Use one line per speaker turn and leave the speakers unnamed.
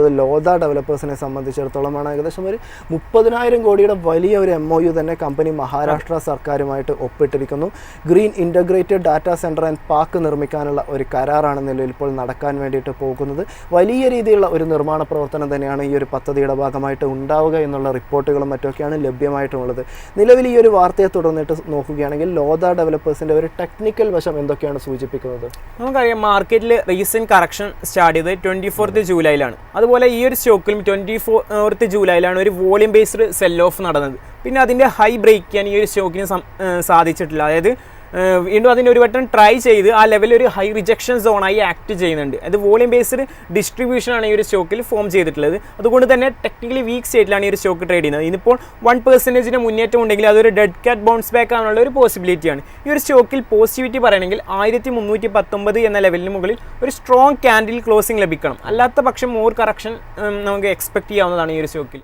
വന്നിട്ടുള്ളത് ലോധ ഡെവലപ്പേഴ്സിനെ സംബന്ധിച്ചിടത്തോളമാണ്. ഏകദേശം ഒരു 30,000 കോടിയുടെ വലിയ ഒരു MOU തന്നെ കമ്പനി മഹാരാഷ്ട്ര സർക്കാരുമായിട്ട് ഒപ്പിട്ടിരിക്കുന്നു. Green integrated data centre and park നിർമ്മിക്കാനുള്ള ഒരു കരാറാണ് നിലവിൽ ഇപ്പോൾ നടക്കാൻ വേണ്ടിയിട്ട് പോകുന്നത്. വലിയ രീതിയിലുള്ള ഒരു നിർമ്മാണ പ്രവർത്തനം തന്നെയാണ് ഈ ഒരു പദ്ധതിയുടെ ഭാഗമായിട്ട് ഉണ്ടാവുക എന്നുള്ള റിപ്പോർട്ടുകളും മറ്റൊക്കെയാണ് ലഭ്യമായിട്ടുള്ളത്. നിലവിൽ ഈ ഒരു വാർത്തയെ തുടർന്നിട്ട് നോക്കുകയാണെങ്കിൽ ലോധ ഡെവലപ്പേഴ്സിൻ്റെ ഒരു ടെക്നിക്കൽ വശം എന്തൊക്കെയാണ് സൂചിപ്പിക്കുന്നത്?
നമുക്കറിയാം മാർക്കറ്റിൽ റീസെൻറ്റ് കറക്ഷൻ സ്റ്റാർട്ട് ചെയ്തത് 24 ജൂലൈയിലാണ്. അതുപോലെ ഈ ഒരു സ്റ്റോക്കിലും 24 ജൂലൈയിലാണ് ഒരു വോളിയം ബേസ്ഡ് സെൽ ഓഫ് നടന്നത്. പിന്നെ അതിൻ്റെ ഹൈ ബ്രേക്ക് ചെയ്യാൻ ഈ ഒരു സ്റ്റോക്കിന് സാധിച്ചിട്ടില്ല. അതായത് വീണ്ടും അതിൻ്റെ ഒരു വട്ടം ട്രൈ ചെയ്ത് ആ ലെവലിൽ ഒരു ഹൈ റിജക്ഷൻ സോണായി ആക്ട് ചെയ്യുന്നുണ്ട്. അത് വോളിയം ബേസ്ഡ് ഡിസ്ട്രിബ്യൂഷനാണ് ഈ ഒരു സ്റ്റോക്കിൽ ഫോം ചെയ്തിട്ടുള്ളത്. അതുകൊണ്ട് തന്നെ ടെക്നിക്കലി വീക്ക് സ്റ്റേറ്റിലാണ് ഈ ഒരു സ്റ്റോക്ക് ട്രേഡ് ചെയ്യുന്നത്. ഇതിപ്പോൾ 1% മുന്നേറ്റം ഉണ്ടെങ്കിൽ അതൊരു ഡെഡ് കാറ്റ് ബൗൺസ് ബാക്ക് ആണുള്ള ഒരു പോസിബിലിറ്റിയാണ്. ഈ ഒരു സ്റ്റോക്കിൽ പോസിറ്റിവിറ്റി പറയണമെങ്കിൽ 1319 എന്ന ലെവലിന് മുകളിൽ ഒരു സ്ട്രോങ് ക്യാൻഡിൽ ക്ലോസിംഗ് ലഭിക്കണം. അല്ലാത്ത പക്ഷം മോർ കറക്ഷൻ നമുക്ക് എക്സ്പെക്ട് ചെയ്യാവുന്നതാണ് ഈ ഒരു സ്റ്റോക്കിൽ.